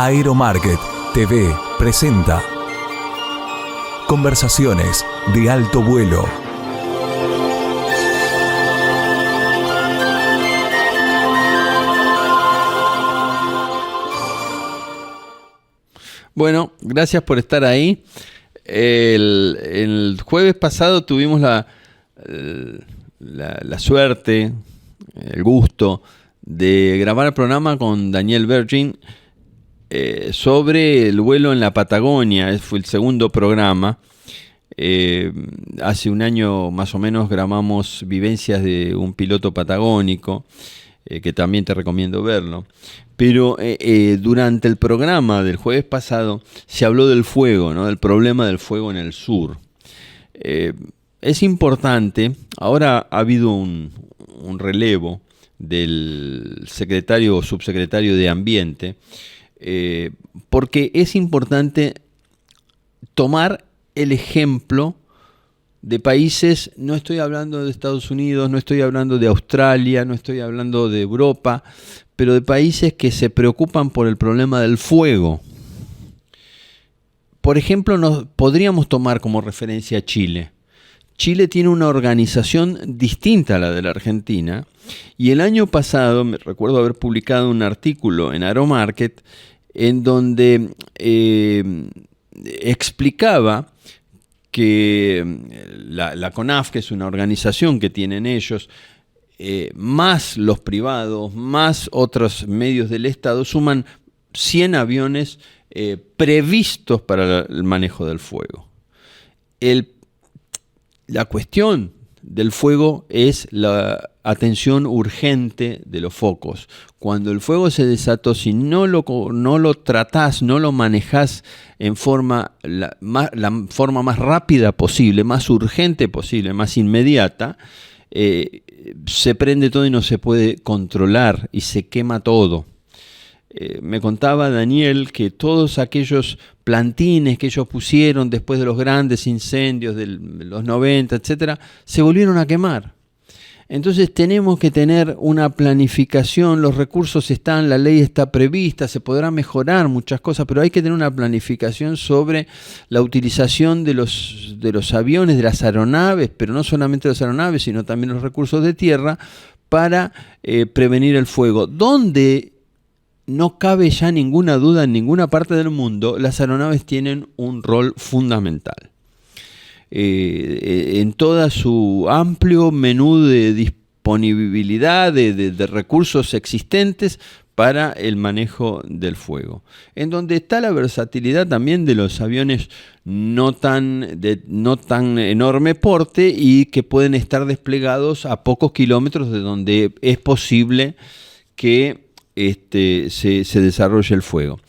Aeromarket TV presenta Conversaciones de alto vuelo. Bueno, gracias por estar ahí. El jueves pasado tuvimos la suerte, el gusto de grabar el programa con Daniel Virgin sobre el vuelo en la Patagonia. Fue el segundo programa. Hace un año más o menos grabamos vivencias de un piloto patagónico, que también te recomiendo verlo. Pero durante el programa del jueves pasado se habló del fuego, ¿no? Del problema del fuego en el sur. Es importante, ahora ha habido un relevo del secretario o subsecretario de Ambiente, porque es importante tomar el ejemplo de países. No estoy hablando de Estados Unidos, no estoy hablando de Australia, no estoy hablando de Europa, pero de países que se preocupan por el problema del fuego. Por ejemplo, podríamos tomar como referencia a Chile. Chile tiene una organización distinta a la de la Argentina, y el año pasado me recuerdo haber publicado un artículo en Aeromarket en donde explicaba que la CONAF, que es una organización que tienen ellos, más los privados, más otros medios del Estado, suman 100 aviones previstos para el manejo del fuego. La cuestión del fuego es la atención urgente de los focos. Cuando el fuego se desató, si no lo tratás, no lo manejás en la forma más rápida posible, más urgente posible, más inmediata, se prende todo y no se puede controlar y se quema todo. Me contaba Daniel que todos aquellos plantines que ellos pusieron después de los grandes incendios de los 90, etcétera, se volvieron a quemar. Entonces tenemos que tener una planificación, los recursos están, la ley está prevista, se podrá mejorar muchas cosas, pero hay que tener una planificación sobre la utilización de los aviones, de las aeronaves, pero no solamente las aeronaves, sino también los recursos de tierra para prevenir el fuego. Donde no cabe ya ninguna duda en ninguna parte del mundo, las aeronaves tienen un rol fundamental. En toda su amplio menú de disponibilidad de recursos existentes para el manejo del fuego, en donde está la versatilidad también de los aviones no tan enorme porte y que pueden estar desplegados a pocos kilómetros de donde es posible que se desarrolle el fuego.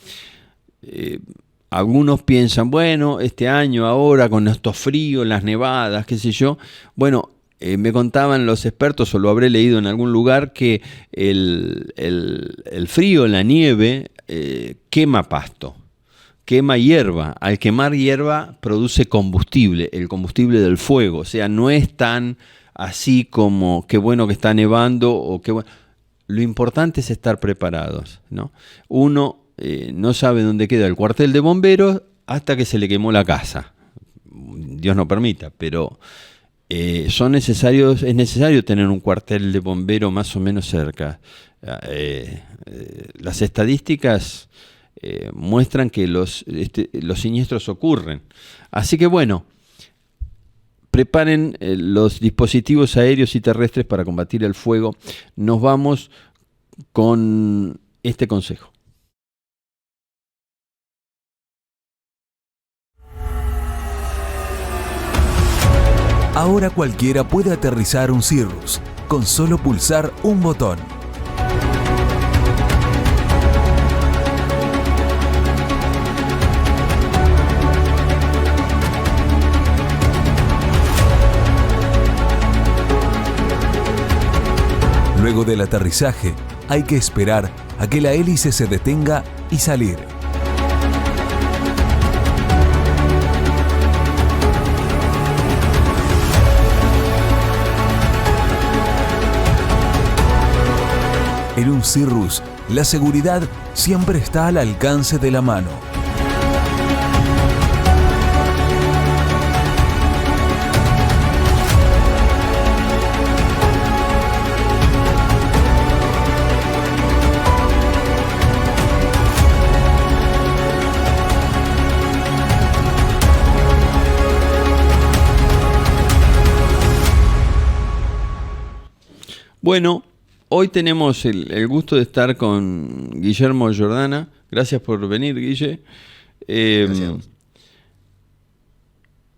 Algunos piensan, bueno, este año ahora con estos fríos, las nevadas, qué sé yo. Bueno, me contaban los expertos, o lo habré leído en algún lugar, que el frío, la nieve, quema pasto, quema hierba. Al quemar hierba produce combustible, el combustible del fuego. O sea, no es tan así como qué bueno que está nevando o qué bueno. Lo importante es estar preparados, ¿no? Uno no sabe dónde queda el cuartel de bomberos hasta que se le quemó la casa. Dios no permita, pero es necesario tener un cuartel de bomberos más o menos cerca. Las estadísticas muestran que los siniestros ocurren. Así que bueno, preparen los dispositivos aéreos y terrestres para combatir el fuego. Nos vamos con este consejo. Ahora cualquiera puede aterrizar un Cirrus con solo pulsar un botón. Luego del aterrizaje, hay que esperar a que la hélice se detenga y salir. En un Cirrus, la seguridad siempre está al alcance de la mano. Bueno, hoy tenemos el gusto de estar con Guillermo Jordana. Gracias por venir, Guille. Gracias.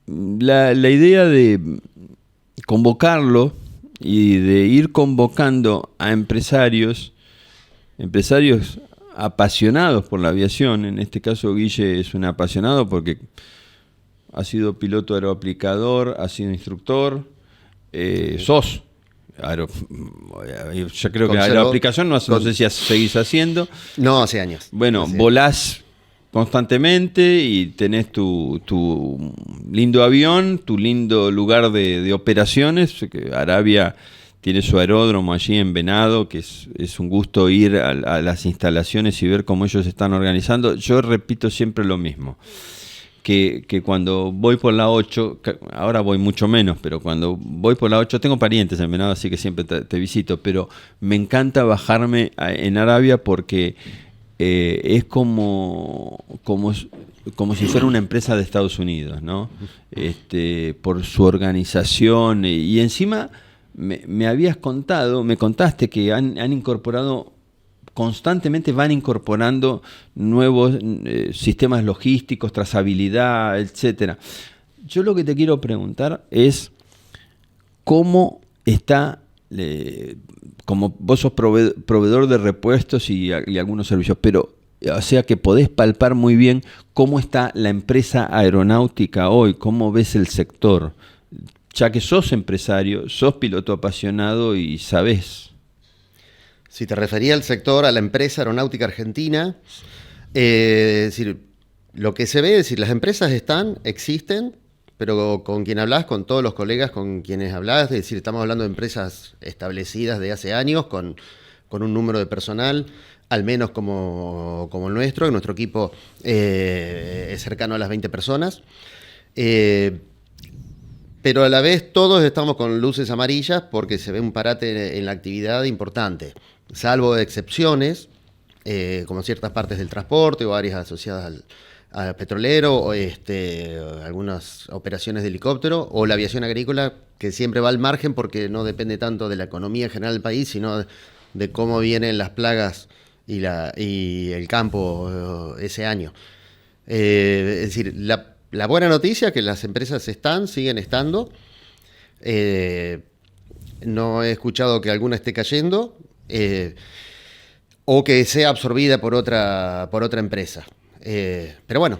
La idea de convocarlo y de ir convocando a empresarios apasionados por la aviación. En este caso, Guille es un apasionado porque ha sido piloto aeroaplicador, ha sido instructor, sos. Yo creo que la aplicación no sé si seguís haciendo. No, hace años. Bueno, volás constantemente y tenés tu lindo avión, tu lindo lugar de operaciones. Arabia tiene su aeródromo allí en Venado, que es un gusto ir a las instalaciones y ver cómo ellos están organizando. Yo repito siempre lo mismo. Que cuando voy por la 8, ahora voy mucho menos, pero cuando voy por la 8, tengo parientes en Venado, así que siempre te visito, pero me encanta bajarme en Arabia porque es como si fuera una empresa de Estados Unidos, ¿no? Por su organización y encima me contaste que han incorporado constantemente, van incorporando nuevos sistemas logísticos, trazabilidad, etcétera. Yo lo que te quiero preguntar es cómo está, como vos sos proveedor de repuestos y algunos servicios, pero o sea que podés palpar muy bien cómo está la empresa aeronáutica hoy, cómo ves el sector, ya que sos empresario, sos piloto apasionado y sabés. Si te refería al sector, a la empresa aeronáutica argentina, es decir, lo que se ve es decir, las empresas existen, pero con quien hablas, con todos los colegas con quienes hablas, es decir, estamos hablando de empresas establecidas de hace años, con un número de personal, al menos como el nuestro. Nuestro equipo es cercano a las 20 personas. Pero a la vez todos estamos con luces amarillas porque se ve un parate en la actividad importante, salvo excepciones, como ciertas partes del transporte o áreas asociadas al petrolero, o algunas operaciones de helicóptero, o la aviación agrícola, que siempre va al margen porque no depende tanto de la economía general del país, sino de cómo vienen las plagas y el campo ese año. Es decir, la buena noticia es que las empresas siguen estando. No he escuchado que alguna esté cayendo o que sea absorbida por otra empresa. Pero bueno,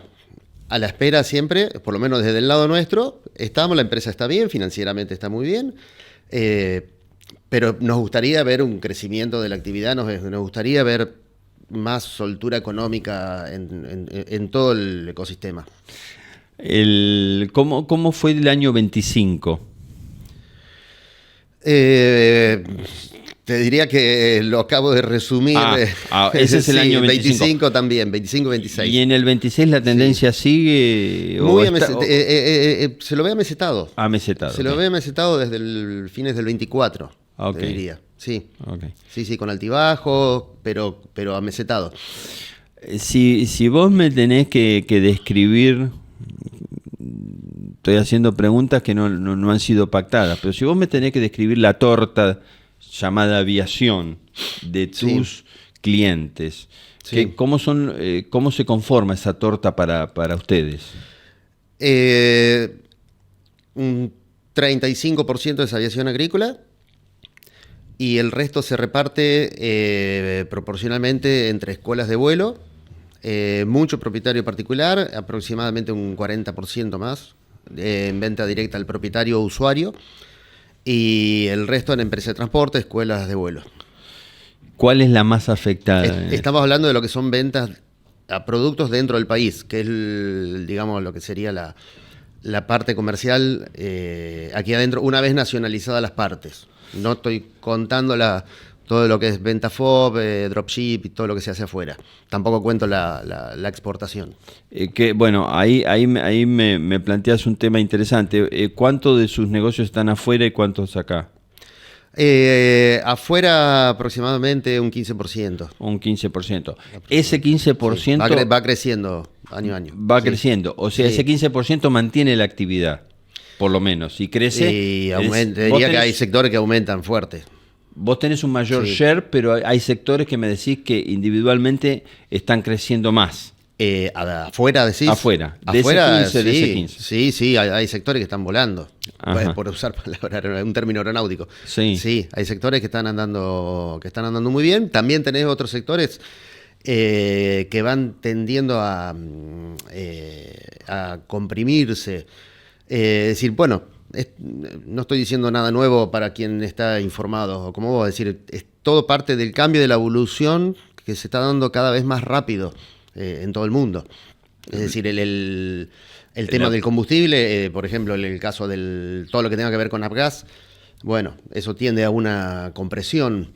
a la espera siempre, por lo menos desde el lado nuestro, estamos, la empresa está bien, financieramente está muy bien, pero nos gustaría ver un crecimiento de la actividad, nos gustaría ver más soltura económica en todo el ecosistema. ¿Cómo fue el año 25? Te diría que lo acabo de resumir. Ese es el año 25. 25 también, 25-26. ¿Y en el 26 la tendencia sigue? Se lo ve amesetado. Amesetado. Se lo ve amesetado desde el fines del 24, te diría. Sí. Okay. Sí, con altibajos, pero amesetado. Si vos me tenés que describir, estoy haciendo preguntas que no han sido pactadas, pero si vos me tenés que describir la torta llamada aviación de tus clientes, ¿cómo se conforma esa torta para ustedes? Un 35% es aviación agrícola y el resto se reparte proporcionalmente entre escuelas de vuelo, mucho propietario particular, aproximadamente un 40% más en venta directa al propietario o usuario, y el resto en empresas de transporte, escuelas de vuelo. ¿Cuál es la más afectada? Estamos hablando de lo que son ventas a productos dentro del país, que es digamos lo que sería la parte comercial aquí adentro, una vez nacionalizadas las partes. No estoy contando todo lo que es venta FOB, dropship y todo lo que se hace afuera. Tampoco cuento la exportación. Bueno, ahí me planteas un tema interesante. ¿Cuántos de sus negocios están afuera y cuántos acá? Afuera aproximadamente un 15%. Un 15%. Ese 15% Sí, va creciendo año a año. Va creciendo. O sea, Sí. ese 15% mantiene la actividad, por lo menos. Y crece. Y diría que hay sectores que aumentan fuerte. Vos tenés un mayor Sí. share, pero hay sectores que me decís que individualmente están creciendo más. Afuera decís. Afuera, de Afuera, ese 15, de sí, ese 15. Sí, hay sectores que están volando. Ajá. Por usar un término aeronáutico. Sí. Sí, hay sectores que están andando muy bien. También tenés otros sectores que van tendiendo a comprimirse. Es decir, bueno, no estoy diciendo nada nuevo para quien está informado, o como vos, es decir, es todo parte del cambio, de la evolución que se está dando cada vez más rápido en todo el mundo. Es decir, el tema del combustible, por ejemplo, en el caso de todo lo que tenga que ver con Avgas, bueno, eso tiende a una compresión.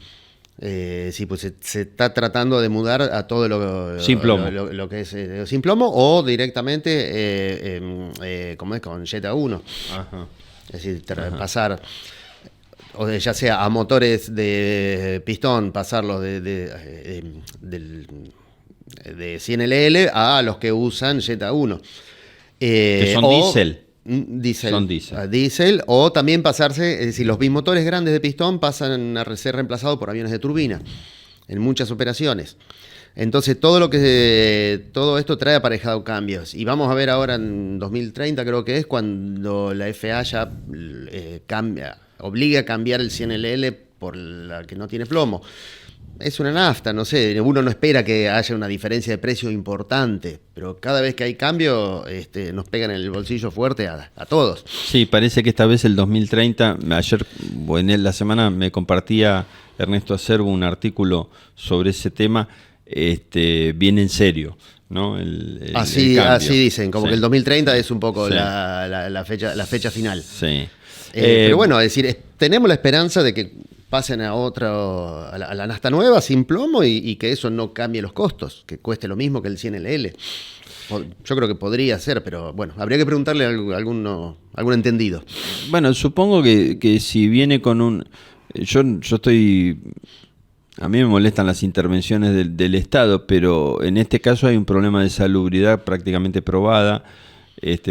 Sí, pues se está tratando de mudar a todo Sin plomo. lo que es sin plomo o directamente, como es con Jetta 1. Ajá. Es decir, pasar, ya sea a motores de pistón, pasarlos de 100LL a los que usan Jetta 1. Que son diésel. Diesel. Son diésel. Diésel, o también pasarse, es decir, los bimotores grandes de pistón pasan a ser reemplazados por aviones de turbina en muchas operaciones. Entonces todo esto trae aparejado cambios. Y vamos a ver ahora en 2030, creo que es, cuando la FAA ya obliga a cambiar el 100LL por la que no tiene plomo. Es una nafta, no sé, uno no espera que haya una diferencia de precio importante, pero cada vez que hay cambio nos pegan en el bolsillo fuerte a todos. Sí, parece que esta vez el 2030, ayer o en la semana me compartía Ernesto Acerbo un artículo sobre ese tema, bien en serio, ¿no? Así dicen, como sí. que el 2030 es un poco Sí. la fecha final. Sí. Pero bueno, es decir, tenemos la esperanza de que pasen a la nafta nueva sin plomo y que eso no cambie los costos, que cueste lo mismo que el 100LL. Yo creo que podría ser, pero bueno, habría que preguntarle a algún entendido. Bueno, supongo que si viene con un... Yo estoy... A mí me molestan las intervenciones del Estado, pero en este caso hay un problema de salubridad prácticamente probada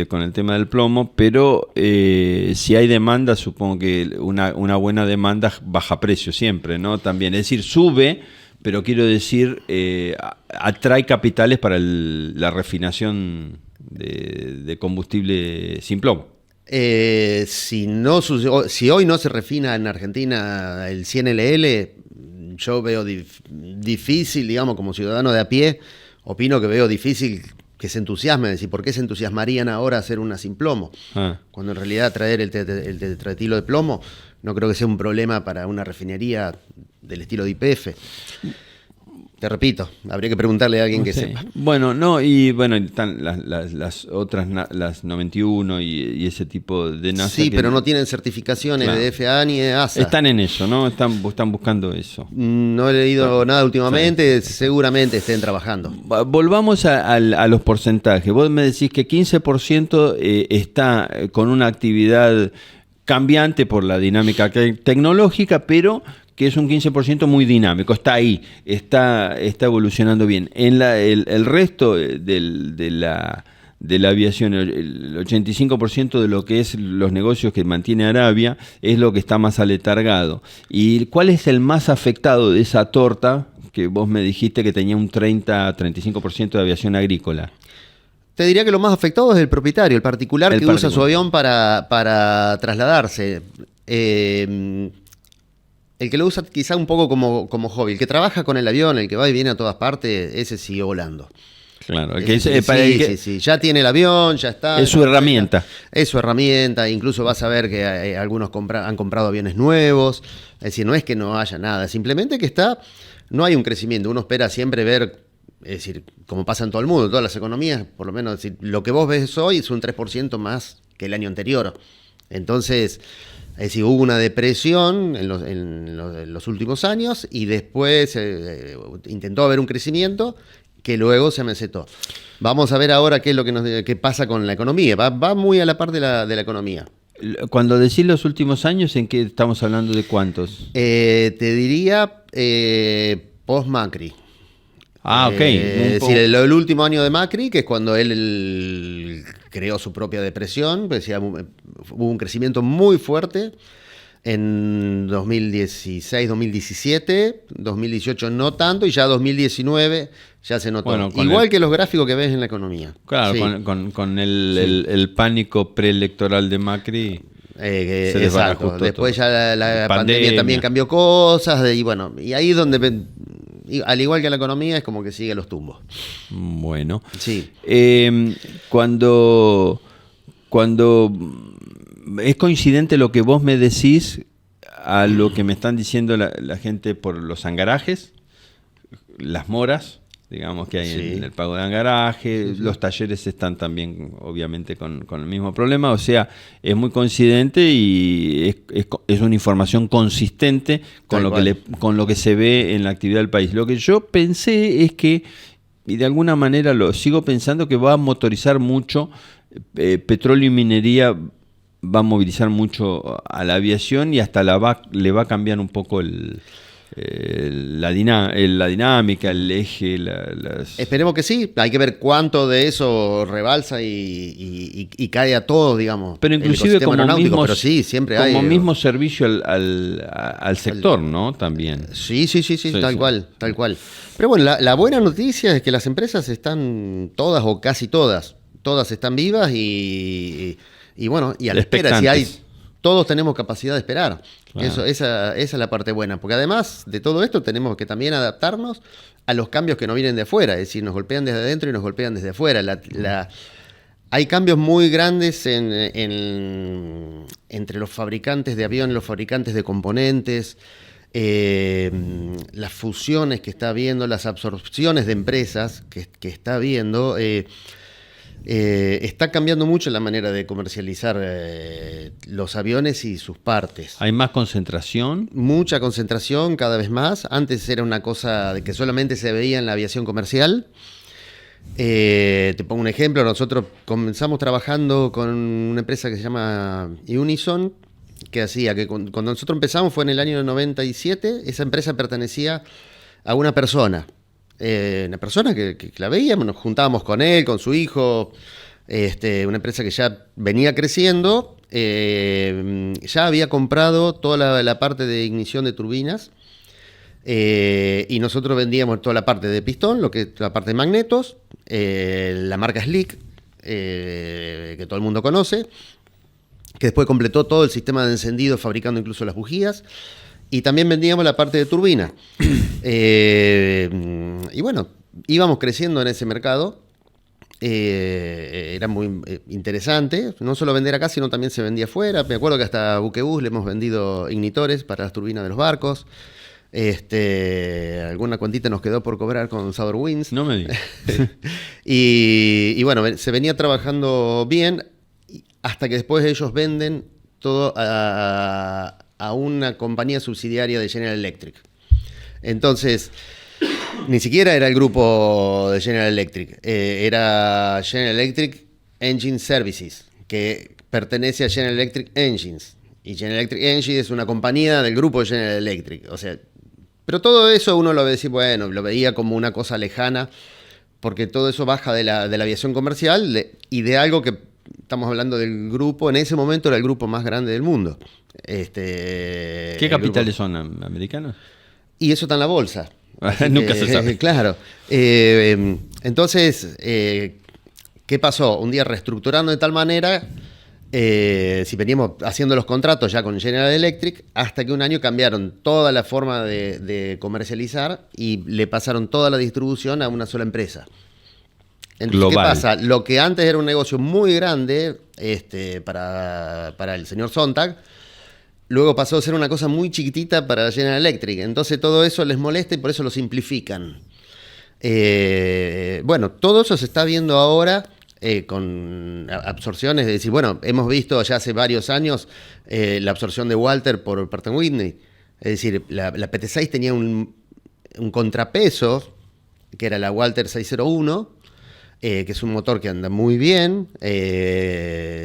con el tema del plomo, pero si hay demanda, supongo que una buena demanda baja precio siempre, ¿no? También, es decir, sube, pero quiero decir, atrae capitales para la refinación de combustible sin plomo. Si hoy no se refina en Argentina el 100LL, yo veo difícil, digamos, como ciudadano de a pie, opino que veo difícil que se entusiasmen. Es decir, ¿por qué se entusiasmarían ahora a hacer una sin plomo? Cuando en realidad traer el tetratilo de plomo no creo que sea un problema para una refinería del estilo de YPF. Te repito, habría que preguntarle a alguien que sepa. Bueno, no, y bueno, están las otras, las 91 y ese tipo de NASA. Sí, pero no tienen certificaciones de FAA ni de ASA. Están en eso, ¿no? Están buscando eso. No he leído nada últimamente, seguramente estén trabajando. Volvamos a los porcentajes. Vos me decís que 15% está con una actividad cambiante por la dinámica tecnológica, pero que es un 15% muy dinámico, está ahí, está evolucionando bien. El resto de la aviación, el 85% de lo que es los negocios que mantiene Arabia, es lo que está más aletargado. ¿Y cuál es el más afectado de esa torta que vos me dijiste que tenía un 30-35% de aviación agrícola? Te diría que lo más afectado es el propietario, el particular que usa su avión para trasladarse. El que lo usa quizá un poco como hobby, el que trabaja con el avión, el que va y viene a todas partes, ese sigue volando. Claro, sí, ya tiene el avión, ya está. Es su herramienta. Es su herramienta, incluso vas a ver que algunos han comprado aviones nuevos. Es decir, no es que no haya nada, simplemente que no hay un crecimiento. Uno espera siempre ver, es decir, como pasa en todo el mundo, todas las economías, por lo menos, lo que vos ves hoy es un 3% más que el año anterior. Entonces, Es decir, hubo una depresión en los últimos años y después intentó haber un crecimiento que luego se amesetó. Vamos a ver ahora qué es lo que qué pasa con la economía. Va muy a la par de la economía. Cuando decís los últimos años, ¿en qué estamos hablando de cuántos? Te diría post-Macri. Ah, ok. Es decir, el último año de Macri, que es cuando él creó su propia depresión, pues, hubo un crecimiento muy fuerte en 2016, 2017, 2018 no tanto, y ya 2019 ya se notó. Bueno, igual que los gráficos que ves en la economía. Claro, Sí. con el pánico preelectoral de Macri. Se desbarajustó Exacto. Después todo. ya la pandemia Pandemia. también cambió cosas, y bueno, y ahí donde, al igual que la economía, es como que sigue los tumbos. Bueno. Sí. Cuando es coincidente lo que vos me decís a lo que me están diciendo la gente por los angarajes, las moras, digamos, que hay Sí. en el pago de angaraje, los talleres están también obviamente con el mismo problema, o sea, es muy coincidente y es una información consistente con con lo que se ve en la actividad del país. Lo que yo pensé es que, y de alguna manera lo sigo pensando, que va a motorizar mucho, petróleo y minería va a movilizar mucho a la aviación y hasta le va a cambiar un poco la dinámica, el eje, Esperemos que sí. Hay que ver cuánto de eso rebalsa y cae a todos, digamos. Pero inclusive el como mismo, pero sí, siempre hay. como mismo servicio al sector, ¿no? También. Sí, tal sí. cual, tal cual. Pero bueno, la buena noticia es que las empresas están todas o casi todas están vivas y bueno, y a la espera. Si hay, todos tenemos capacidad de esperar. Claro. Esa es la parte buena, porque además de todo esto tenemos que también adaptarnos a los cambios que nos vienen de afuera, es decir, nos golpean desde adentro y nos golpean desde afuera. Hay cambios muy grandes entre los fabricantes de aviones, los fabricantes de componentes, las fusiones que está habiendo, las absorciones de empresas que está habiendo. Está cambiando mucho la manera de comercializar los aviones y sus partes. Hay más concentración. Mucha concentración cada vez más. Antes era una cosa de que solamente se veía en la aviación comercial. Te pongo un ejemplo. Nosotros comenzamos trabajando con una empresa que se llama Unison, que hacía que cuando nosotros empezamos fue en el año 97. Esa empresa pertenecía a una persona. Una persona que la veíamos, nos juntábamos con él, con su hijo, una empresa que ya venía creciendo, ya había comprado toda la parte de ignición de turbinas, y nosotros vendíamos toda la parte de pistón, lo que es la parte de magnetos, la marca Slick, que todo el mundo conoce, que después completó todo el sistema de encendido fabricando incluso las bujías. Y también vendíamos la parte de turbina. Y bueno, íbamos creciendo en ese mercado. Era muy interesante. No solo vender acá, sino también se vendía afuera. Me acuerdo que hasta a Buquebus le hemos vendido ignitores para las turbinas de los barcos. Alguna cuantita nos quedó por cobrar con Sour Winds. No me digas. Y bueno, se venía trabajando bien hasta que después ellos venden todo a una compañía subsidiaria de General Electric. Entonces, ni siquiera era el grupo de General Electric, era General Electric Engine Services, que pertenece a General Electric Engines. Y General Electric Engines es una compañía del grupo de General Electric. O sea, pero todo eso uno lo veía como una cosa lejana, porque todo eso baja de la aviación comercial y de algo que estamos hablando del grupo, en ese momento era el grupo más grande del mundo. ¿Qué capitales son americanos? Y eso está en la bolsa. Nunca se sabe. Claro. Entonces, ¿qué pasó? Un día reestructurando de tal manera, si veníamos haciendo los contratos ya con General Electric, hasta que un año cambiaron toda la forma de comercializar y le pasaron toda la distribución a una sola empresa. Entonces, Global. ¿qué pasa? Lo que antes era un negocio muy grande para el señor Sontag, luego pasó a ser una cosa muy chiquitita para General Electric. Entonces todo eso les molesta y por eso lo simplifican. Bueno, todo eso se está viendo ahora con absorciones, es decir, bueno, hemos visto ya hace varios años la absorción de Walter por Pratt & Whitney, es decir, la PT6 tenía un contrapeso, que era la Walter 601, que es un motor que anda muy bien,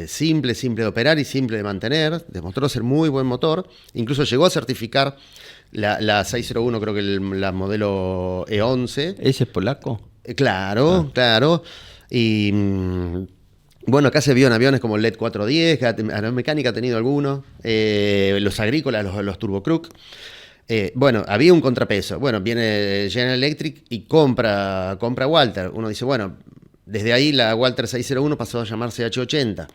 simple de operar y simple de mantener, demostró ser muy buen motor, incluso llegó a certificar la 601, creo que la modelo E11. ¿Ese es polaco? Claro. Y bueno, acá se vio en aviones como el LED 410, Aeromecánica ha tenido algunos, los agrícolas, los Turbo Crook. Bueno, había un contrapeso. Bueno, viene General Electric y compra Walter. Uno dice, bueno, desde ahí la Walter 601 pasó a llamarse H80.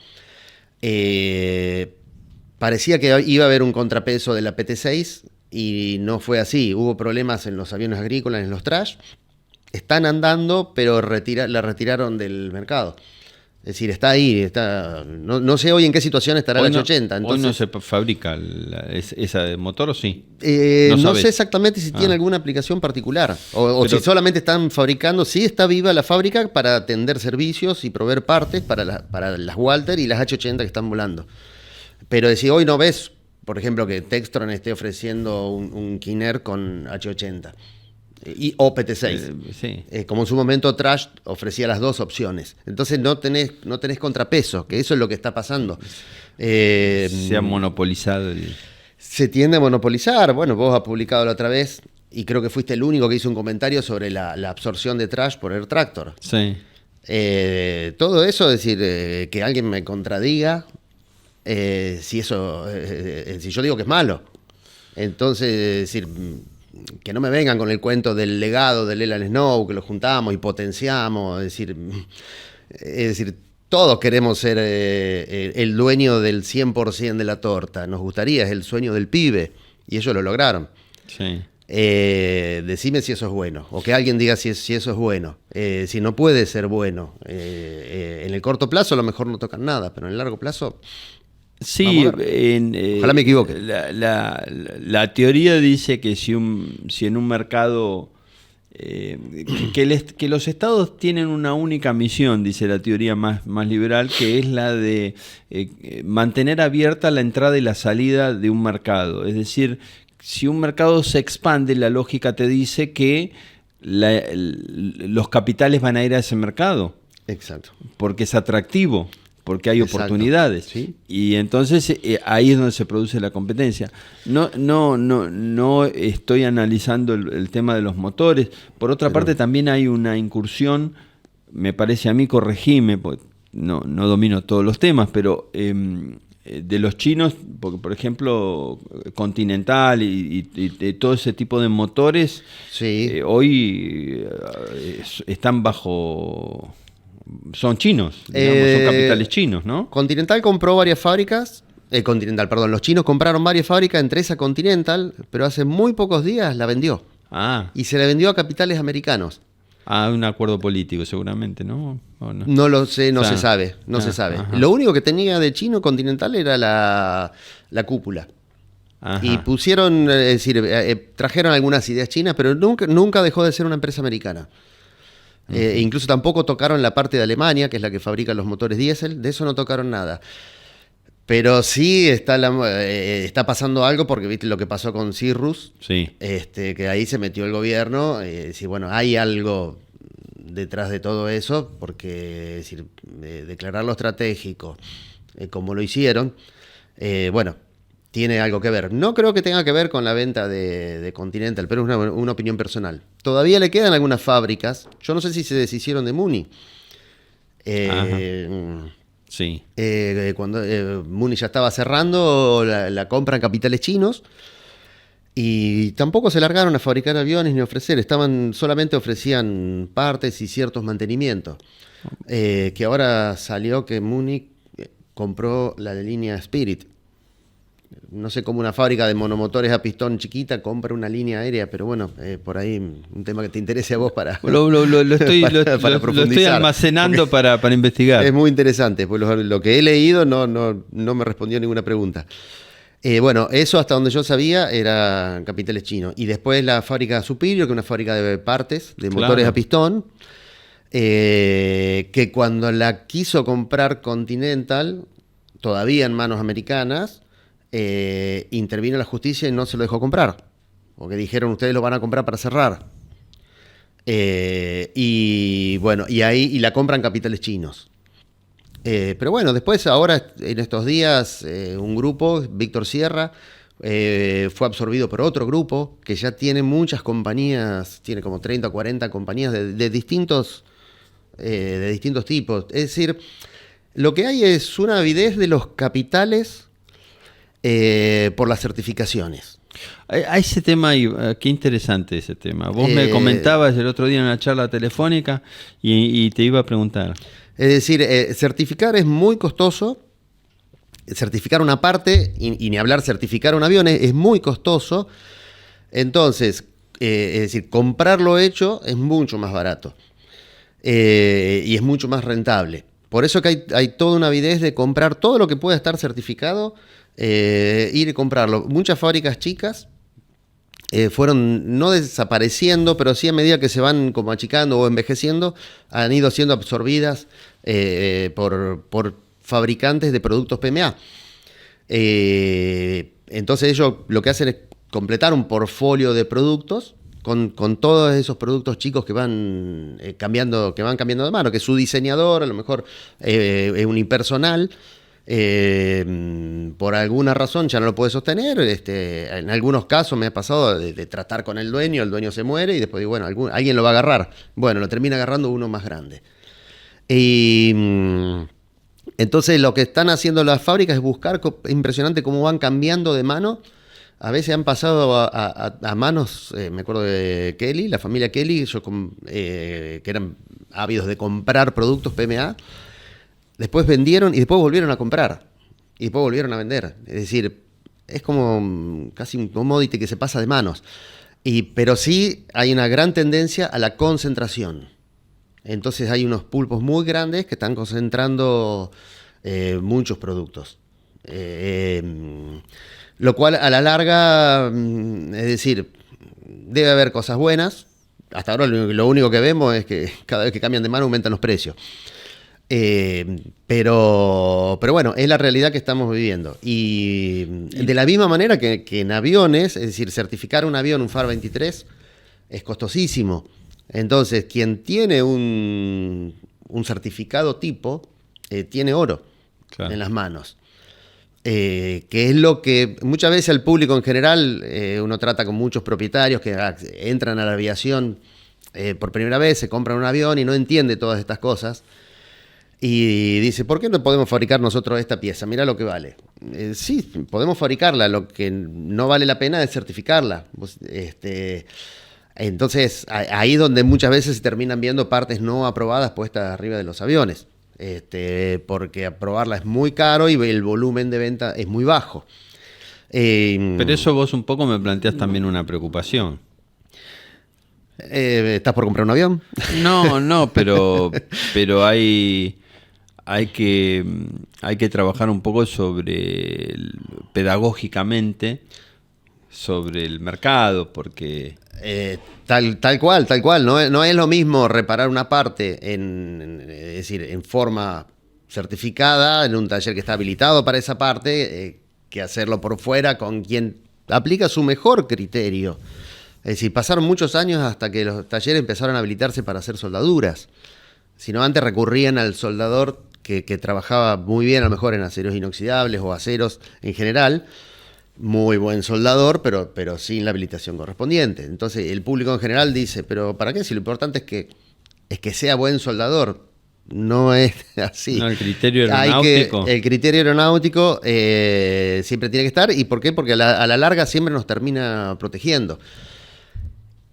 Parecía que iba a haber un contrapeso de la PT6 y no fue así. Hubo problemas en los aviones agrícolas, en los trash. Están andando, pero la retiraron del mercado. Es decir, está ahí, no sé hoy en qué situación estará la H80. Entonces, hoy no se fabrica esa de motor, ¿o sí? No sé exactamente si tiene alguna aplicación particular. O si solamente están fabricando. Sí está viva la fábrica para atender servicios y proveer partes para las Walter y las H80 que están volando. Pero si hoy no ves, por ejemplo, que Textron esté ofreciendo un Kinect con H80. O PT6. Sí. Como en su momento Trash ofrecía las dos opciones. Entonces no tenés contrapeso, que eso es lo que está pasando. Se ha monopolizado. Se tiende a monopolizar. Bueno, vos has publicado la otra vez, y creo que fuiste el único que hizo un comentario sobre la absorción de Trash por Air Tractor. Sí. Todo eso, es decir, que alguien me contradiga, si yo digo que es malo. Entonces, es decir, que no me vengan con el cuento del legado del Leland Snow, que lo juntamos y potenciamos, es decir, todos queremos ser el dueño del 100% de la torta, nos gustaría, es el sueño del pibe, y ellos lo lograron. Sí. Decime si eso es bueno, o que alguien diga si eso es bueno, si no puede ser bueno. En el corto plazo a lo mejor no tocan nada, pero en el largo plazo... Sí, ojalá me equivoque. La teoría dice que si en un mercado que los estados tienen una única misión, dice la teoría más liberal, que es la de mantener abierta la entrada y la salida de un mercado. Es decir, si un mercado se expande, la lógica te dice que los capitales van a ir a ese mercado. Exacto. Porque es atractivo. Porque hay oportunidades. ¿Sí? Y entonces ahí es donde se produce la competencia. No estoy analizando el tema de los motores. Por otra parte, también hay una incursión, me parece a mí, corregime, porque no domino todos los temas, pero de los chinos, porque por ejemplo, Continental y todo ese tipo de motores, sí. Hoy están bajo... Son chinos, digamos, son capitales chinos, ¿no? Continental compró varias fábricas. Los chinos compraron varias fábricas, entre esa Continental, pero hace muy pocos días la vendió. Y se la vendió a capitales americanos. Un acuerdo político, seguramente, ¿no? ¿O no? No lo sé, no se sabe. Ajá. Lo único que tenía de chino Continental era la cúpula. Ajá. Y pusieron, es decir, trajeron algunas ideas chinas, pero nunca dejó de ser una empresa americana. Incluso tampoco tocaron la parte de Alemania, que es la que fabrica los motores diésel, de eso no tocaron nada. Pero sí está pasando algo, porque viste lo que pasó con Cirrus, sí. Que ahí se metió el gobierno. Bueno, hay algo detrás de todo eso, porque es decir, declararlo estratégico, como lo hicieron, bueno, tiene algo que ver. No creo que tenga que ver con la venta de Continental, pero es una opinión personal. Todavía le quedan algunas fábricas. Yo no sé si se deshicieron de Muni. Sí. Cuando Muni ya estaba cerrando, la compran capitales chinos. Y tampoco se largaron a fabricar aviones ni a ofrecer. Solamente ofrecían partes y ciertos mantenimientos. Que ahora salió que Muni compró la línea Spirit. No sé cómo una fábrica de monomotores a pistón chiquita compra una línea aérea, pero bueno, por ahí un tema que te interese a vos para estoy almacenando para investigar. Es muy interesante, pues lo que he leído no me respondió ninguna pregunta. Bueno, eso hasta donde yo sabía era capitales chinos. Y después la fábrica Superior, que es una fábrica de partes, de motores a pistón. que cuando la quiso comprar Continental, todavía en manos americanas, intervino la justicia y no se lo dejó comprar. Porque dijeron, ustedes lo van a comprar para cerrar. Y bueno, y la compran capitales chinos. Pero bueno, después ahora en estos días un grupo, Víctor Sierra, fue absorbido por otro grupo que ya tiene muchas compañías, tiene como 30 o 40 compañías de distintos tipos. Es decir, lo que hay es una avidez de los capitales por las certificaciones. A ese tema, qué interesante ese tema. Vos me comentabas el otro día en una charla telefónica y te iba a preguntar. Es decir, certificar es muy costoso. Certificar una parte, y ni hablar certificar un avión, es muy costoso. Entonces, es decir, comprarlo hecho es mucho más barato. Y es mucho más rentable. Por eso que hay toda una avidez de comprar todo lo que pueda estar certificado, ir y comprarlo. Muchas fábricas chicas fueron no desapareciendo, pero sí a medida que se van como achicando o envejeciendo, han ido siendo absorbidas por fabricantes de productos PMA. Entonces ellos lo que hacen es completar un portfolio de productos con todos esos productos chicos que van cambiando de mano, que su diseñador a lo mejor es unipersonal. Por alguna razón ya no lo puede sostener. En algunos casos me ha pasado de tratar con el dueño se muere y después digo, bueno, alguien lo va a agarrar. Bueno, lo termina agarrando uno más grande. Entonces lo que están haciendo las fábricas es buscar, impresionante cómo van cambiando de mano. A veces han pasado a manos, me acuerdo de Kelly, la familia Kelly, que eran ávidos de comprar productos PMA. Después vendieron y después volvieron a comprar. Y después volvieron a vender. Es decir, es como casi un commodity que se pasa de manos. Pero sí hay una gran tendencia a la concentración. Entonces hay unos pulpos muy grandes que están concentrando muchos productos. Lo cual a la larga, es decir, debe haber cosas buenas. Hasta ahora lo único que vemos es que cada vez que cambian de mano aumentan los precios. Pero bueno, es la realidad que estamos viviendo. Y de la misma manera que en aviones, es decir, certificar un avión, un FAR 23, es costosísimo. Entonces, quien tiene un certificado tipo, tiene oro en las manos. Que es lo que muchas veces al público en general, uno trata con muchos propietarios que entran a la aviación por primera vez, se compran un avión y no entiende todas estas cosas. Y dice, ¿por qué no podemos fabricar nosotros esta pieza? Mirá lo que vale. Sí, podemos fabricarla, lo que no vale la pena es certificarla. Entonces, ahí es donde muchas veces se terminan viendo partes no aprobadas puestas arriba de los aviones. Porque aprobarla es muy caro y el volumen de venta es muy bajo. Pero eso vos un poco me planteás también una preocupación. ¿Estás por comprar un avión? No, pero hay que trabajar un poco pedagógicamente sobre el mercado, porque tal cual. No es lo mismo reparar una parte es decir, en forma certificada, en un taller que está habilitado para esa parte, que hacerlo por fuera con quien aplica su mejor criterio. Es decir, pasaron muchos años hasta que los talleres empezaron a habilitarse para hacer soldaduras. Si no, antes recurrían al soldador que trabajaba muy bien, a lo mejor en aceros inoxidables o aceros en general. Muy buen soldador, pero sin la habilitación correspondiente. Entonces, el público en general dice, ¿pero para qué? Si lo importante es que sea buen soldador. No es así. No, el criterio aeronáutico. El criterio aeronáutico siempre tiene que estar. ¿Y por qué? Porque a la larga siempre nos termina protegiendo.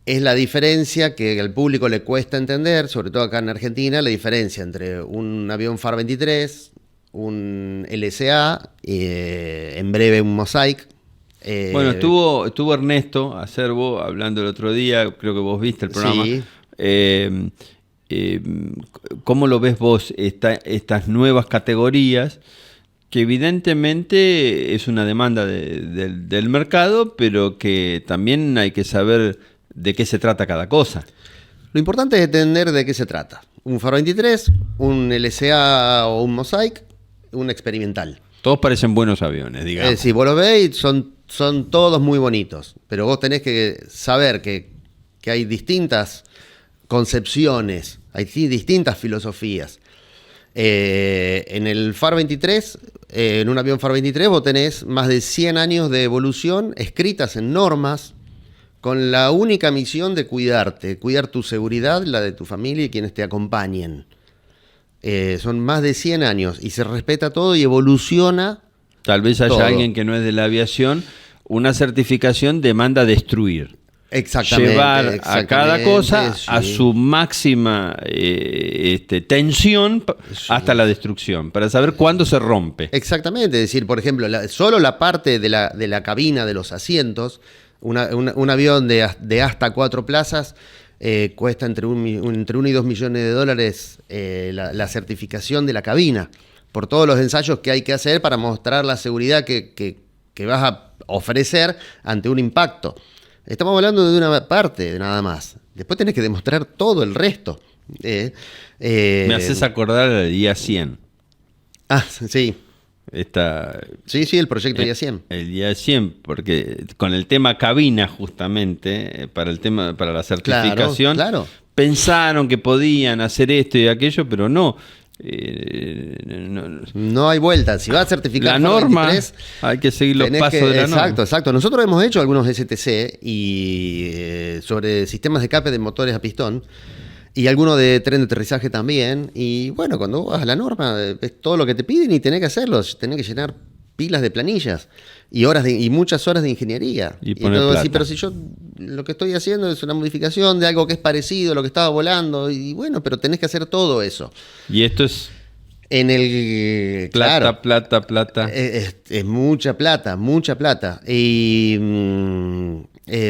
Es la diferencia que al público le cuesta entender, sobre todo acá en Argentina, la diferencia entre un avión FAR 23, un LSA, en breve un Mosaic. Bueno, estuvo Ernesto Acerbo hablando el otro día, creo que vos viste el programa. Sí. ¿Cómo lo ves vos estas nuevas categorías? Que evidentemente es una demanda del mercado, pero que también hay que saber de qué se trata cada cosa. Lo importante es entender de qué se trata. Un Faro 23, un LCA o un Mosaic, un experimental. Todos parecen buenos aviones, digamos. Sí, vos lo veis, son todos muy bonitos, pero vos tenés que saber que hay distintas concepciones, hay distintas filosofías. En el Faro 23, en un avión Faro 23, vos tenés más de 100 años de evolución escritas en normas, con la única misión de cuidarte, cuidar tu seguridad, la de tu familia y quienes te acompañen. Son más de 100 años y se respeta todo y evoluciona. Tal vez haya todo. alguien que no es de la aviación, una certificación demanda destruir. Exactamente. Llevar a cada cosa sí. a su máxima tensión hasta la destrucción, para saber cuándo se rompe. Exactamente, es decir, por ejemplo, solo la parte de la cabina de los asientos, un avión de hasta 4 plazas cuesta entre 1 y 2 millones de dólares la certificación de la cabina, por todos los ensayos que hay que hacer para mostrar la seguridad que vas a ofrecer ante un impacto. Estamos hablando de una parte nada más. Después tenés que demostrar todo el resto. Me haces acordar al día 100. Ah, sí. Sí, el proyecto día 100. El día 100, porque con el tema cabina justamente, para la certificación, claro. pensaron que podían hacer esto y aquello, pero no. No hay vuelta. Si vas a certificar la norma, 23, hay que seguir los pasos de la norma. Exacto. Nosotros hemos hecho algunos STC y sobre sistemas de escape de motores a pistón y algunos de tren de aterrizaje también. Y bueno, cuando vas a la norma, es todo lo que te piden y tenés que hacerlo. Tenés que llenar pilas de planillas y muchas horas de ingeniería. Y poner todo plata. así, pero si yo lo que estoy haciendo es una modificación de algo que es parecido a lo que estaba volando, y bueno, pero tenés que hacer todo eso. Y esto es En el plata, claro, plata. Es mucha plata. Y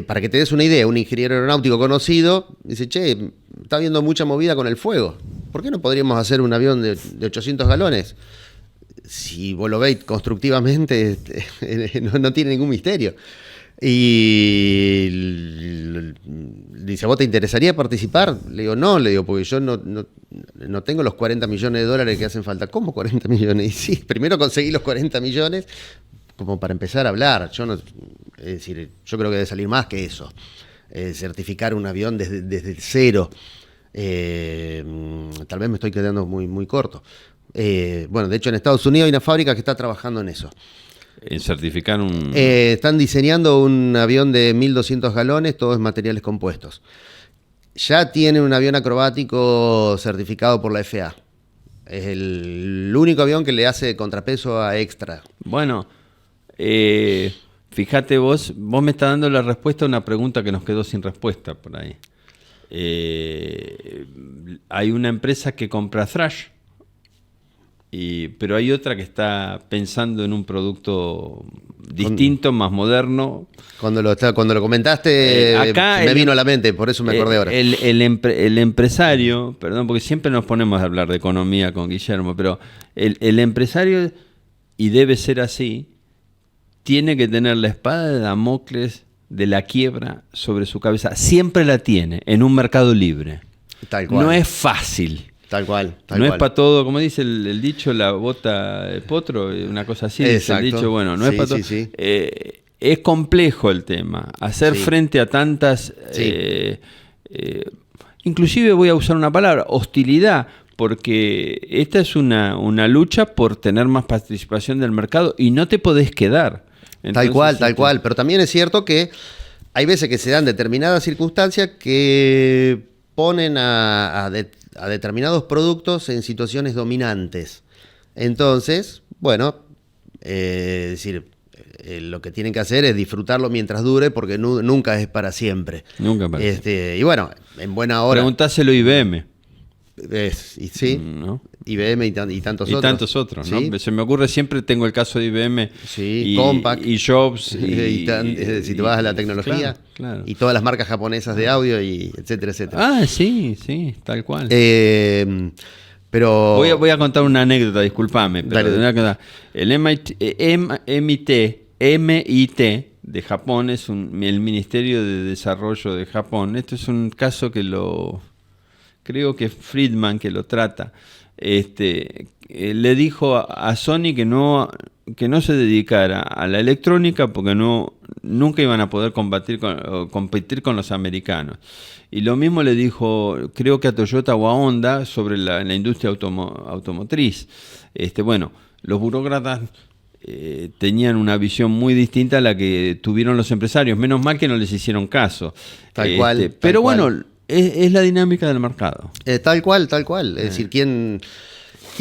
para que te des una idea, un ingeniero aeronáutico conocido dice, che, está habiendo mucha movida con el fuego. ¿Por qué no podríamos hacer un avión de 800 galones? Si vos lo veis constructivamente, no tiene ningún misterio. Y dice, ¿a vos te interesaría participar? Le digo, no, porque yo no tengo los 40 millones de dólares que hacen falta. ¿Cómo 40 millones? Y sí, primero conseguí los 40 millones como para empezar a hablar. Es decir, yo creo que debe salir más que eso. Certificar un avión desde el cero. Tal vez me estoy quedando muy, muy corto. Bueno, de hecho en Estados Unidos hay una fábrica que está trabajando en eso. En certificar un... Están diseñando un avión de 1.200 galones, todos materiales compuestos. Ya tienen un avión acrobático certificado por la FAA. Es el único avión que le hace contrapeso a extra. Bueno, fíjate vos me estás dando la respuesta a una pregunta que nos quedó sin respuesta por ahí. Hay una empresa que compra Thrash, pero hay otra que está pensando en un producto distinto, más moderno. Cuando lo comentaste, me vino a la mente, por eso me acordé ahora. El empresario, perdón, porque siempre nos ponemos a hablar de economía con Guillermo, pero el empresario, y debe ser así, tiene que tener la espada de Damocles de la quiebra sobre su cabeza. Siempre la tiene en un mercado libre. Tal cual. No es fácil. Tal cual. No es para todo, como dice el dicho, la bota de potro, una cosa así. Exacto. Dice el dicho, bueno, no es para todo. Sí. Es complejo el tema. Hacer frente a tantas... inclusive voy a usar una palabra, hostilidad, porque esta es una lucha por tener más participación del mercado y no te podés quedar. Entonces, tal cual. Pero también es cierto que hay veces que se dan determinadas circunstancias que ponen a determinados productos en situaciones dominantes. Entonces, bueno, es decir, lo que tienen que hacer es disfrutarlo mientras dure, porque nunca es para siempre. Nunca para siempre. Y bueno, en buena hora. Preguntáselo a IBM. Sí, ¿no? IBM y tantos otros. Y tantos otros, ¿no? ¿Sí? Se me ocurre, siempre tengo el caso de IBM y Compaq y Jobs. Si te vas a la tecnología, claro. Y todas las marcas japonesas de audio, y etcétera. Ah, sí, tal cual. Pero voy a contar una anécdota, discúlpame. Pero el MIT de Japón es el Ministerio de Desarrollo de Japón. Esto es un caso que lo creo que Friedman, que lo trata, le dijo a Sony que no se dedicara a la electrónica porque nunca iban a poder competir con los americanos. Y lo mismo le dijo, creo que a Toyota o a Honda sobre la industria automotriz. Bueno, los burócratas tenían una visión muy distinta a la que tuvieron los empresarios. Menos mal que no les hicieron caso. Tal cual. Pero bueno, es la dinámica del mercado. Tal cual. Es decir, ¿quién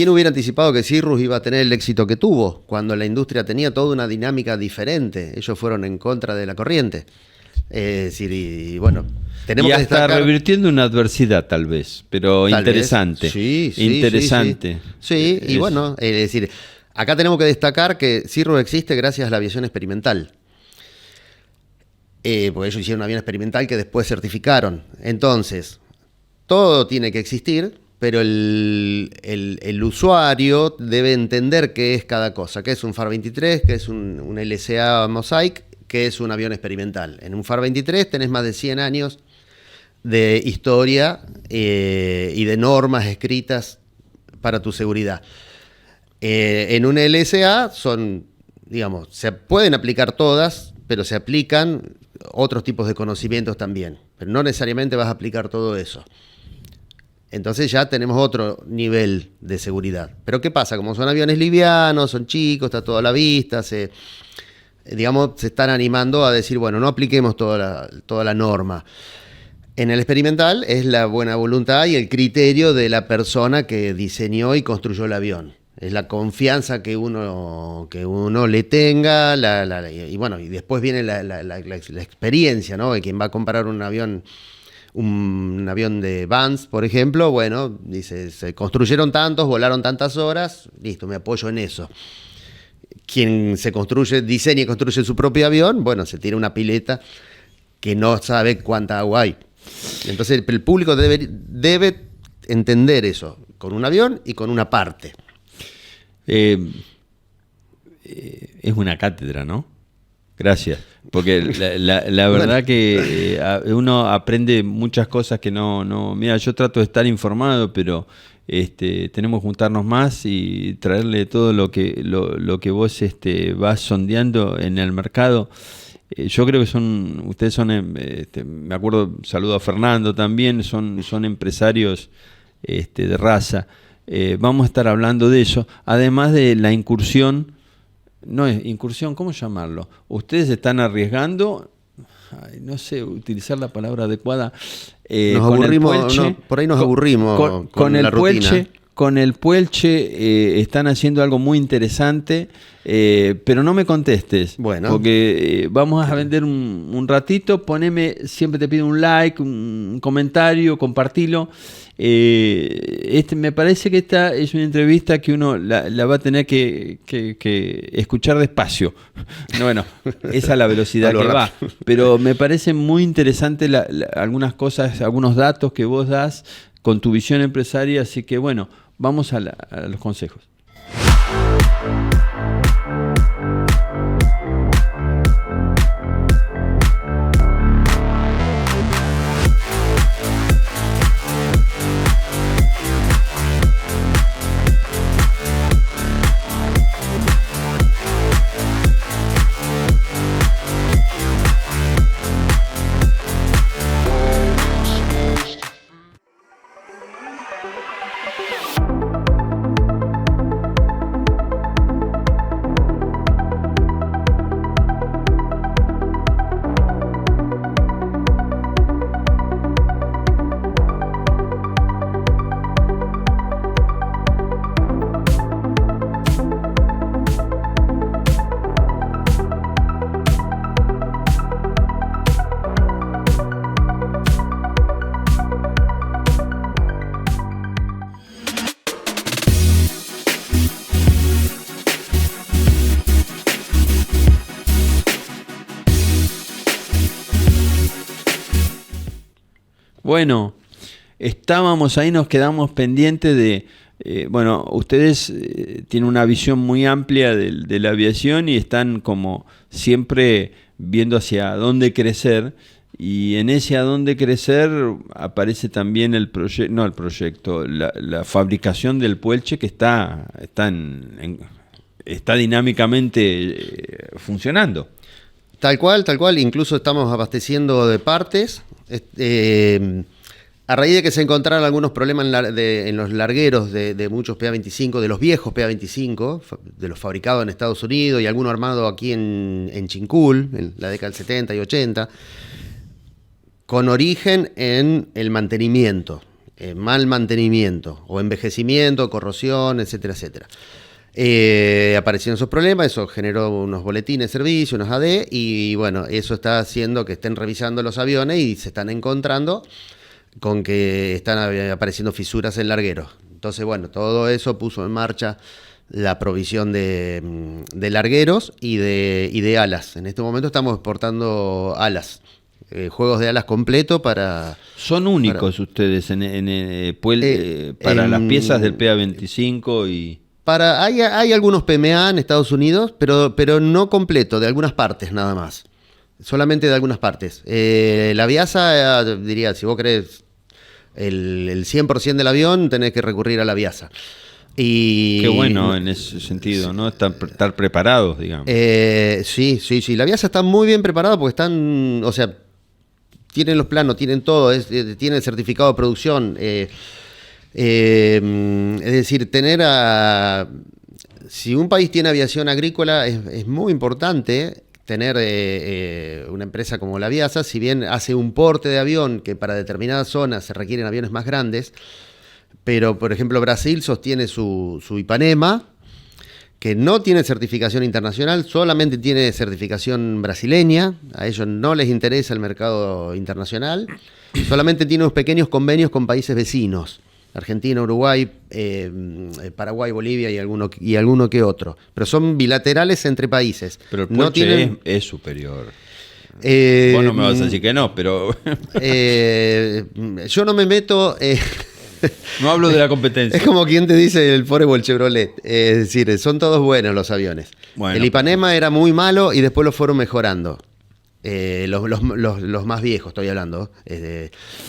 hubiera anticipado que Cirrus iba a tener el éxito que tuvo cuando la industria tenía toda una dinámica diferente? Ellos fueron en contra de la corriente. Es decir, y bueno, tenemos y que hasta destacar, revirtiendo una adversidad tal vez, pero tal interesante. vez. Sí, interesante. Sí, y bueno, es decir, acá tenemos que destacar que Cirrus existe gracias a la aviación experimental. Porque ellos hicieron un avión experimental que después certificaron. Entonces, todo tiene que existir, pero el usuario debe entender qué es cada cosa, qué es un FAR 23, qué es un LSA Mosaic, qué es un avión experimental. En un FAR 23 tenés más de 100 años de historia y de normas escritas para tu seguridad. En un LSA se pueden aplicar todas, pero se aplican otros tipos de conocimientos también. Pero no necesariamente vas a aplicar todo eso. Entonces ya tenemos otro nivel de seguridad. Pero ¿qué pasa? Como son aviones livianos, son chicos, está todo a la vista, se están animando a decir, bueno, no apliquemos toda la norma. En el experimental es la buena voluntad y el criterio de la persona que diseñó y construyó el avión. Es la confianza que uno le tenga, y bueno, y después viene la experiencia, ¿no? De quien va a comprar un avión de Vance, por ejemplo, bueno, dice, se construyeron tantos, volaron tantas horas, listo, me apoyo en eso. Quien diseña y construye su propio avión, bueno, se tira una pileta que no sabe cuánta agua hay. Entonces el público debe entender eso, con un avión y con una parte. Es una cátedra, ¿no? Gracias, porque la verdad que uno aprende muchas cosas que no. Mira, yo trato de estar informado, pero tenemos que juntarnos más y traerle todo lo que vos vas sondeando en el mercado. Yo creo que ustedes son, me acuerdo, saludo a Fernando también, son empresarios de raza. Vamos a estar hablando de eso, además de la incursión. No es incursión, ¿cómo llamarlo? Ustedes están arriesgando, no sé, utilizar la palabra adecuada. Nos aburrimos, por ahí nos aburrimos con la rutina. Con el Puelche están haciendo algo muy interesante, pero no me contestes, bueno, porque vamos a vender un ratito. Siempre te pido un like, un comentario, compartilo. Me parece que esta es una entrevista que uno la va a tener que escuchar despacio. No, bueno, esa es la velocidad que va. Pero me parece muy interesante algunas cosas, algunos datos que vos das con tu visión empresaria. Así que bueno, vamos a los consejos. Bueno, estábamos ahí, nos quedamos pendientes de... ustedes tienen una visión muy amplia de la aviación y están como siempre viendo hacia dónde crecer. Y en ese a dónde crecer aparece también la fabricación del Puelche, que está dinámicamente funcionando. Tal cual, incluso estamos abasteciendo de partes. A raíz de que se encontraron algunos problemas en los largueros de muchos PA-25, de los viejos PA-25, de los fabricados en Estados Unidos y alguno armado aquí en Chincul, en la década del 70 y 80, con origen en el mantenimiento, mal mantenimiento, o envejecimiento, corrosión, etcétera, etcétera. Aparecieron esos problemas, eso generó unos boletines de servicio, unos AD, y bueno, eso está haciendo que estén revisando los aviones y se están encontrando con que están apareciendo fisuras en largueros. Entonces, bueno, todo eso puso en marcha la provisión de largueros y de alas. En este momento estamos exportando alas, juegos de alas completo para... Son únicos ustedes para las piezas del PA-25 y... Hay algunos PMA en Estados Unidos, pero no completo, de algunas partes nada más. Solamente de algunas partes. La Viasa, diría, si vos querés el 100% del avión, tenés que recurrir a la Viasa. Qué bueno en ese sentido, ¿no? Estar preparados, digamos. Sí. La Viasa está muy bien preparada porque están, o sea, tienen los planos, tienen todo, tienen el certificado de producción. Es decir, si un país tiene aviación agrícola, es muy importante tener una empresa como la Viasa. Si bien hace un porte de avión que para determinadas zonas se requieren aviones más grandes, pero por ejemplo Brasil sostiene su Ipanema, que no tiene certificación internacional, solamente tiene certificación brasileña. A ellos no les interesa el mercado internacional, solamente tiene unos pequeños convenios con países vecinos: Argentina, Uruguay, Paraguay, Bolivia y alguno que otro. Pero son bilaterales entre países. Pero el Puelche es superior. Vos no me vas a decir que no, pero... yo no me meto... no hablo de la competencia. Es como quien te dice el Ford o el Chevrolet. Es decir, son todos buenos los aviones. Bueno, el Ipanema era muy malo y después lo fueron mejorando. Los más viejos estoy hablando.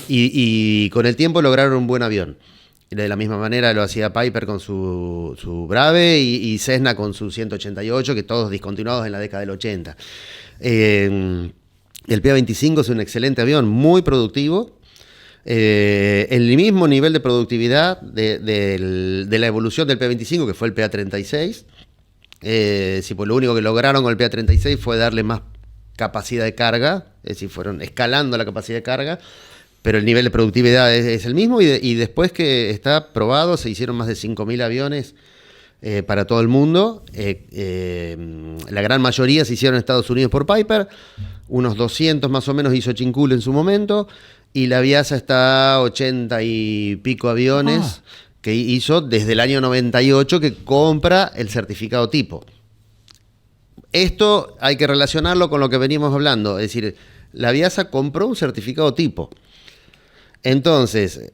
Y con el tiempo lograron un buen avión. De la misma manera lo hacía Piper con su Brave y Cessna con su 188, que todos discontinuados en la década del 80. El PA-25 es un excelente avión, muy productivo. El mismo nivel de productividad de la evolución del PA-25, que fue el PA-36. Si pues lo único que lograron con el PA-36 fue darle más capacidad de carga, es decir, fueron escalando la capacidad de carga, pero el nivel de productividad es el mismo, y después que está probado, se hicieron más de 5.000 aviones para todo el mundo. La gran mayoría se hicieron en Estados Unidos por Piper, unos 200 más o menos hizo Chincul en su momento, y la Viasa está 80 y pico aviones que hizo desde el año 98, que compra el certificado tipo. Esto hay que relacionarlo con lo que venimos hablando, es decir, la Viasa compró un certificado tipo. Entonces,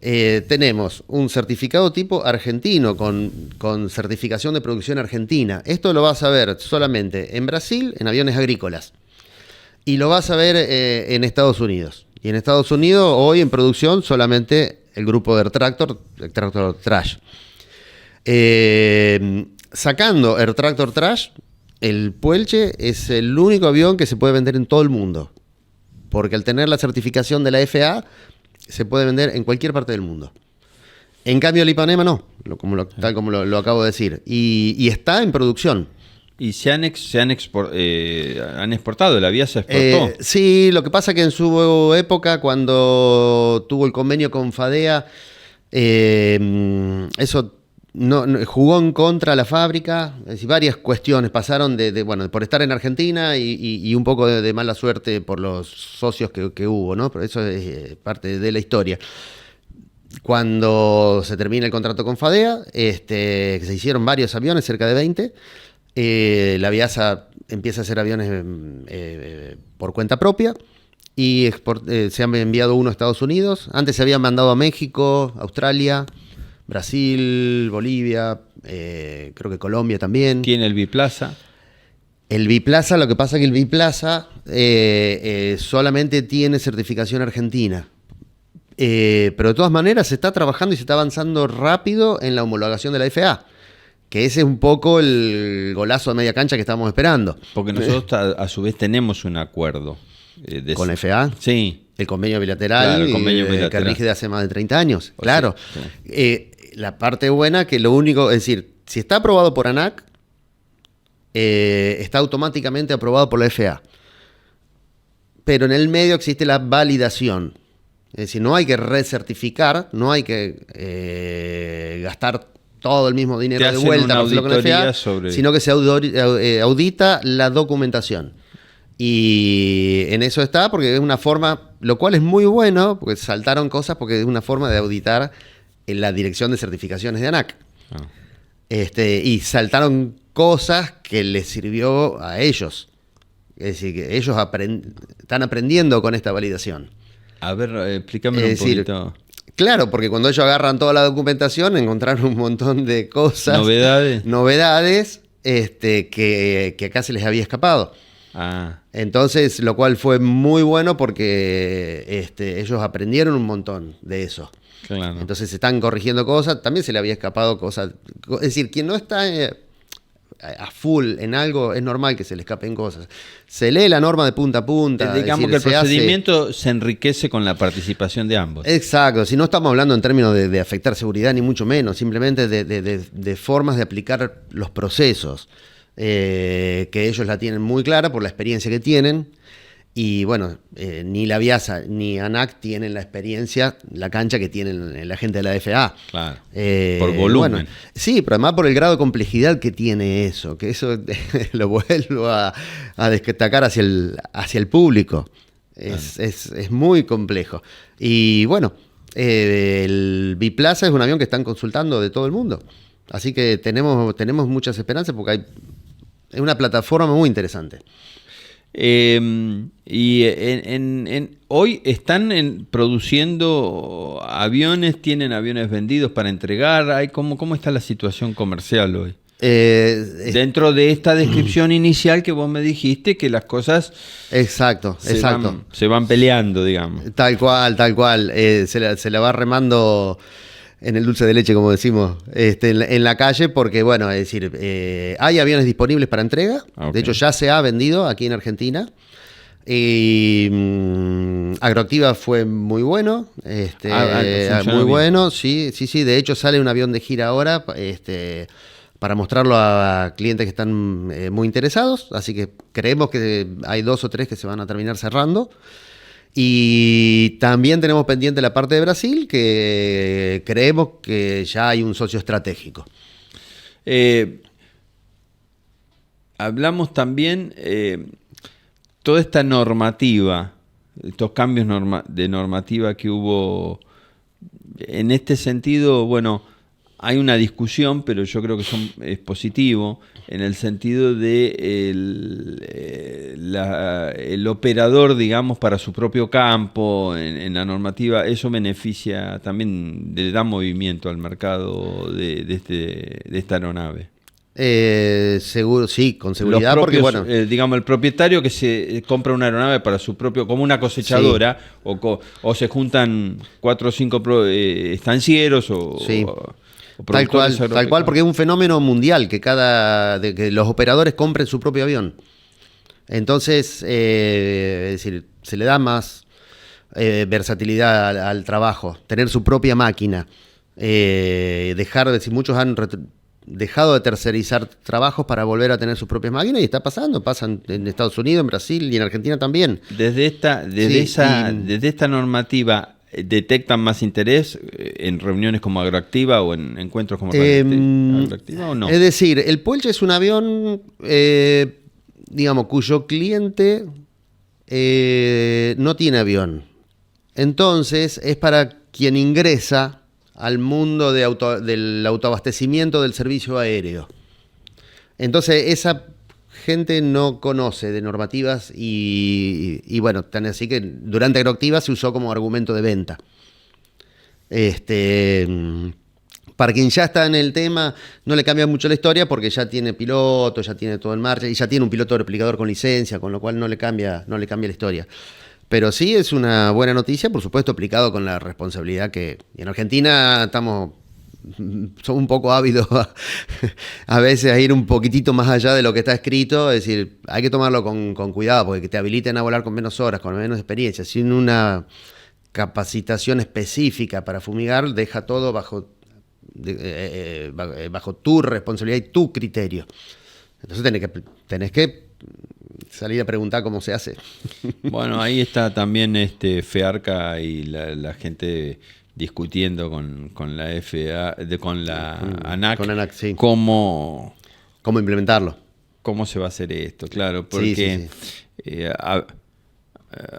tenemos un certificado tipo argentino con certificación de producción argentina. Esto lo vas a ver solamente en Brasil, en aviones agrícolas. Y lo vas a ver en Estados Unidos. Y en Estados Unidos, hoy en producción, solamente el grupo de Air Tractor Trash. Sacando Air Tractor Trash, el Puelche es el único avión que se puede vender en todo el mundo. Porque al tener la certificación de la FAA, se puede vender en cualquier parte del mundo. En cambio, el Ipanema no, tal como lo acabo de decir. Y está en producción. ¿Y han exportado? ¿La Viasa exportó? Sí, lo que pasa que en su época, cuando tuvo el convenio con FADEA, eso no, jugó en contra a la fábrica. Es decir, varias cuestiones pasaron por estar en Argentina y un poco de mala suerte por los socios que hubo, ¿no? Pero eso es parte de la historia. Cuando se termina el contrato con FADEA, se hicieron varios aviones, cerca de 20. La Viasa empieza a hacer aviones por cuenta propia y se han enviado uno a Estados Unidos. Antes se habían mandado a México, Australia, Brasil, Bolivia, creo que Colombia también. ¿Tiene el biplaza? El Biplaza, lo que pasa es que el Biplaza solamente tiene certificación argentina. Pero de todas maneras se está trabajando y se está avanzando rápido en la homologación de la FAA. Que ese es un poco el golazo de media cancha que estábamos esperando. Porque nosotros a su vez tenemos un acuerdo. ¿Con la FAA? Sí. El convenio bilateral, Claro, el convenio bilateral. Que rige de hace más de 30 años. O Claro. sí. La parte buena que lo único, es decir, si está aprobado por ANAC, está automáticamente aprobado por la FAA. Pero en el medio existe la validación. Es decir, no hay que recertificar, no hay que gastar todo el mismo dinero de vuelta para hacerlo con la FAA, sino que se audita la documentación. Y en eso está, porque es una forma, lo cual es muy bueno, porque saltaron cosas, porque es una forma de auditar en la dirección de certificaciones de ANAC. Y saltaron cosas que les sirvió a ellos. Es decir, que ellos están aprendiendo con esta validación. A ver, explícame un poquito. Claro, porque cuando ellos agarran toda la documentación, encontraron un montón de cosas. Novedades. Que acá se les había escapado. Ah. Entonces, lo cual fue muy bueno porque ellos aprendieron un montón de eso. Claro. Entonces se están corrigiendo cosas, también se le había escapado cosas. Es decir, quien no está a full en algo, es normal que se le escapen cosas. Se lee la norma de punta a punta. Digamos que el procedimiento se enriquece con la participación de ambos. Exacto, si no estamos hablando en términos de afectar seguridad, ni mucho menos, simplemente de formas de aplicar los procesos. Que ellos la tienen muy clara por la experiencia que tienen. Y bueno, ni la Viasa ni ANAC tienen la experiencia, la cancha que tienen la gente de la FAA. Claro, por volumen. Bueno, sí, pero además por el grado de complejidad que tiene eso, que eso lo vuelvo a destacar hacia el público. Es muy complejo. Y bueno, el Biplaza es un avión que están consultando de todo el mundo. Así que tenemos muchas esperanzas porque es una plataforma muy interesante. Y hoy están produciendo aviones, tienen aviones vendidos para entregar. ¿Cómo está la situación comercial hoy? Dentro de esta descripción inicial que vos me dijiste, que las cosas se van peleando, digamos. Tal cual. Se la va remando en el dulce de leche, como decimos, en la calle, porque, bueno, es decir, hay aviones disponibles para entrega. Okay. De hecho, ya se ha vendido aquí en Argentina. Y Agroactiva fue muy bueno. Muy bueno, sí. De hecho, sale un avión de gira ahora para mostrarlo a clientes que están muy interesados. Así que creemos que hay 2 o 3 que se van a terminar cerrando. Y también tenemos pendiente la parte de Brasil, que creemos que ya hay un socio estratégico. Hablamos también toda esta normativa, estos cambios de normativa que hubo. En este sentido, bueno, hay una discusión, pero yo creo que es positivo, en el sentido de el operador, digamos, para su propio campo, en la normativa. Eso beneficia también, le da movimiento al mercado de esta aeronave. Seguro, sí, con seguridad, propios, porque bueno, digamos, el propietario que se compra una aeronave para su propio, como una cosechadora, sí. o se juntan 4 o 5 estancieros sí. Tal cual, porque es un fenómeno mundial que que los operadores compren su propio avión. Entonces, es decir, se le da más versatilidad al trabajo, tener su propia máquina, muchos han dejado de tercerizar trabajos para volver a tener sus propias máquinas, y pasan en Estados Unidos, en Brasil y en Argentina también. Desde esta normativa, ¿detectan más interés en reuniones como Agroactiva o en encuentros como Agroactiva o no? Es decir, el Puelche es un avión, digamos, cuyo cliente no tiene avión. Entonces, es para quien ingresa al mundo del autoabastecimiento del servicio aéreo. Entonces, esa gente no conoce de normativas y bueno, tan así que durante Agroactiva se usó como argumento de venta. Para quien ya está en el tema, no le cambia mucho la historia porque ya tiene piloto, ya tiene todo en marcha y ya tiene un piloto replicador con licencia, con lo cual no le cambia la historia. Pero sí es una buena noticia, por supuesto, aplicado con la responsabilidad que en Argentina somos un poco ávidos a veces a ir un poquitito más allá de lo que está escrito. Es decir, hay que tomarlo con cuidado porque que te habiliten a volar con menos horas, con menos experiencia, sin una capacitación específica para fumigar, deja todo bajo tu responsabilidad y tu criterio. Entonces tenés que salir a preguntar cómo se hace. Bueno, ahí está también FEARCA y la gente discutiendo con la con la ANAC, con ANAC, sí. cómo implementarlo. ¿Cómo se va a hacer esto? Claro, porque sí.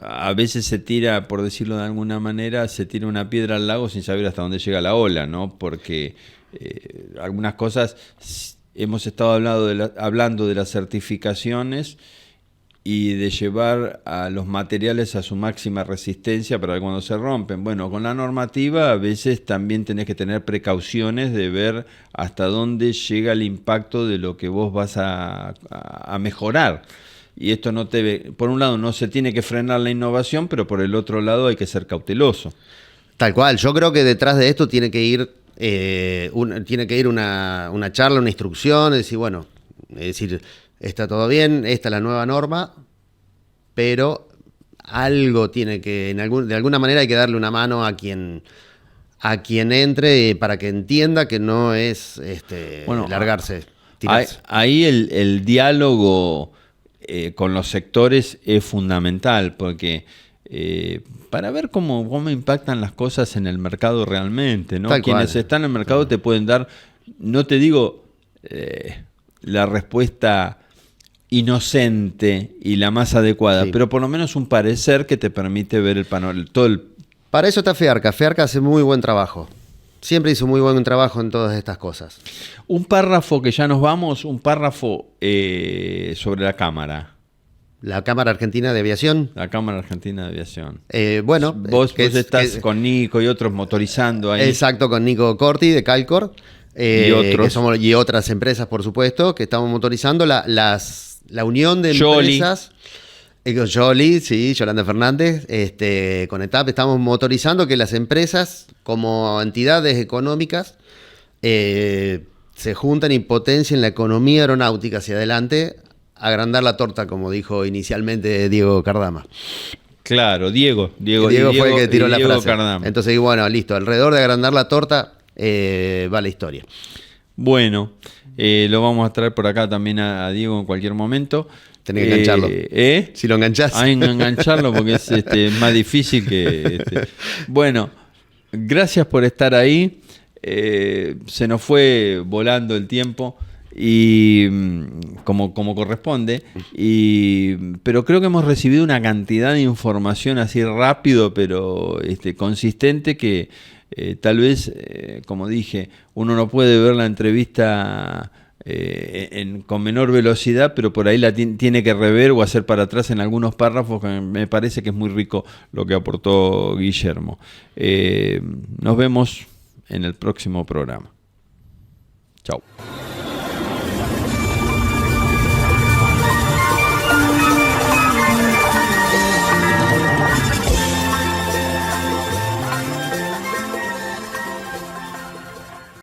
A veces se tira, por decirlo de alguna manera, se tira una piedra al lago sin saber hasta dónde llega la ola, ¿no? Porque algunas cosas, hemos estado hablando de las certificaciones y de llevar a los materiales a su máxima resistencia para cuando se rompen. Bueno, con la normativa a veces también tenés que tener precauciones de ver hasta dónde llega el impacto de lo que vos vas a mejorar. Y esto por un lado no se tiene que frenar la innovación, pero por el otro lado hay que ser cauteloso. Tal cual, yo creo que detrás de esto tiene que ir una charla, una instrucción, es decir, está todo bien, esta es la nueva norma, pero algo tiene que, de alguna manera hay que darle una mano a quien entre para que entienda que no es largarse, tirarse. Ahí el diálogo con los sectores es fundamental, porque para ver cómo impactan las cosas en el mercado realmente, ¿no? Quienes están en el mercado te pueden dar, no te digo la respuesta inocente y la más adecuada, pero por lo menos un parecer que te permite ver el panorama. Para eso está FEARCA. FEARCA hace muy buen trabajo. Siempre hizo muy buen trabajo en todas estas cosas. Un párrafo que ya nos vamos, sobre la Cámara. La Cámara Argentina de Aviación. La Cámara Argentina de Aviación. Vos estás con Nico y otros motorizando ahí. Exacto, con Nico Corti de Calcor. Y otras empresas, por supuesto, que estamos motorizando la unión de empresas. Jolie, sí, Yolanda Fernández, con ETAP estamos motorizando que las empresas como entidades económicas se juntan y potencien la economía aeronáutica hacia adelante, agrandar la torta, como dijo inicialmente Diego Cardama. Claro, Diego fue el que tiró la frase. Cardama. Entonces, listo, alrededor de agrandar la torta va la historia. Bueno, lo vamos a traer por acá también a Diego en cualquier momento. Tenés que engancharlo. Si lo enganchás. Hay que engancharlo porque es más difícil que... Bueno, gracias por estar ahí. Se nos fue volando el tiempo y como corresponde. Pero creo que hemos recibido una cantidad de información así rápido, pero consistente que tal vez, como dije, uno no puede ver la entrevista con menor velocidad, pero por ahí la tiene que rever o hacer para atrás en algunos párrafos, que me parece que es muy rico lo que aportó Guillermo. Nos vemos en el próximo programa. Chau.